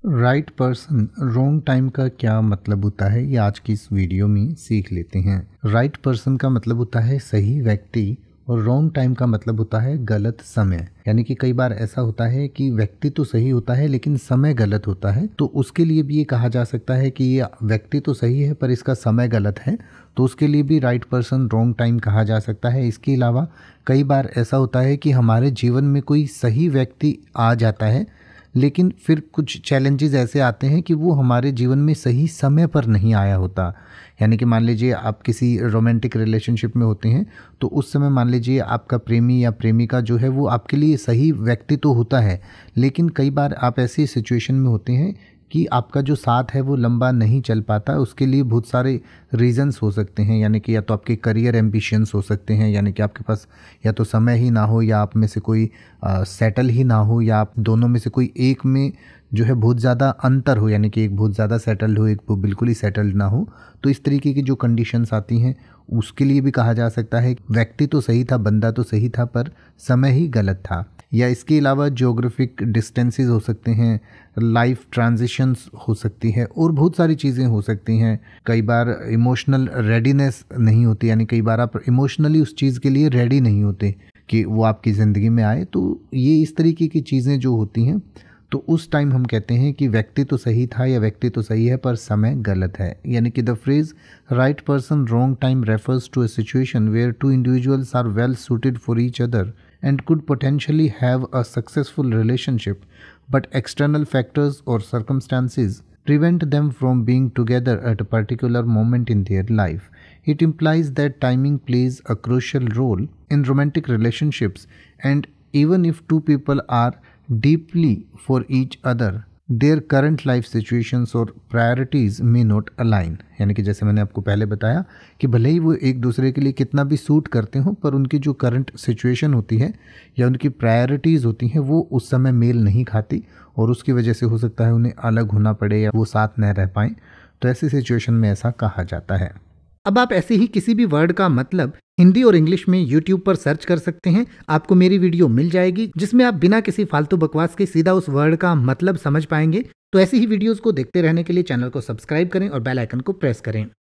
Right person wrong time का क्या मतलब होता है, ये आज की इस वीडियो में सीख लेते हैं। राइट पर्सन का मतलब होता है सही व्यक्ति और रॉन्ग टाइम का मतलब होता है गलत समय। यानी कि कई बार ऐसा होता है कि व्यक्ति तो सही होता है लेकिन समय गलत होता है, तो उसके लिए भी ये कहा जा सकता है कि ये व्यक्ति तो सही है पर इसका समय गलत है, तो उसके लिए भी राइट पर्सन रॉन्ग टाइम कहा जा सकता है। इसके अलावा कई बार ऐसा होता है कि हमारे जीवन में कोई सही व्यक्ति आ जाता है लेकिन फिर कुछ चैलेंजेस ऐसे आते हैं कि वो हमारे जीवन में सही समय पर नहीं आया होता। यानी कि मान लीजिए आप किसी रोमांटिक रिलेशनशिप में होते हैं, तो उस समय मान लीजिए आपका प्रेमी या प्रेमिका जो है वो आपके लिए सही व्यक्ति तो होता है, लेकिन कई बार आप ऐसी सिचुएशन में होते हैं कि आपका जो साथ है वो लंबा नहीं चल पाता। उसके लिए बहुत सारे रीजंस हो सकते हैं, यानी कि या तो आपके करियर एम्बिशंस हो सकते हैं, यानी कि आपके पास या तो समय ही ना हो या आप में से कोई सेटल ही ना हो, या आप दोनों में से कोई एक में जो है बहुत ज़्यादा अंतर हो, यानी कि एक बहुत ज़्यादा सेटल्ड हो, एक वो बिल्कुल ही सेटल्ड ना हो। तो इस तरीके की जो कंडीशंस आती हैं उसके लिए भी कहा जा सकता है व्यक्ति तो सही था, बंदा तो सही था पर समय ही गलत था। या इसके अलावा ज्योग्राफिक डिस्टेंसेस हो सकते हैं, लाइफ ट्रांजिशंस हो सकती है और बहुत सारी चीज़ें हो सकती हैं। कई बार इमोशनल रेडीनेस नहीं होती, यानी कई बार आप इमोशनली उस चीज़ के लिए रेडी नहीं होते कि वो आपकी ज़िंदगी में आए। तो ये इस तरीके की चीज़ें जो होती हैं, तो उस टाइम हम कहते हैं कि व्यक्ति तो सही था या व्यक्ति तो सही है पर समय गलत है। यानी कि the phrase right person wrong time refers to a situation where two individuals are well suited for each other and could potentially have a successful relationship, but external factors or circumstances prevent them from being together at a particular moment in their life. It implies that timing plays a crucial role in romantic relationships, and even if two people are deeply for each other, their current life situations और priorities may not align। यानी कि जैसे मैंने आपको पहले बताया कि भले ही वो एक दूसरे के लिए कितना भी सूट करते हो, पर उनकी जो करंट सिचुएशन होती है या उनकी प्रायोरिटीज़ होती हैं वो उस समय मेल नहीं खाती, और उसकी वजह से हो सकता है उन्हें अलग होना पड़े या वो साथ न रह पाएँ। तो ऐसी सिचुएशन में ऐसा कहा जाता है। अब आप ऐसे ही किसी भी वर्ड का मतलब हिंदी और इंग्लिश में YouTube पर सर्च कर सकते हैं। आपको मेरी वीडियो मिल जाएगी जिसमें आप बिना किसी फालतू बकवास के सीधा उस वर्ड का मतलब समझ पाएंगे। तो ऐसी ही वीडियोस को देखते रहने के लिए चैनल को सब्सक्राइब करें और बेल आइकन को प्रेस करें।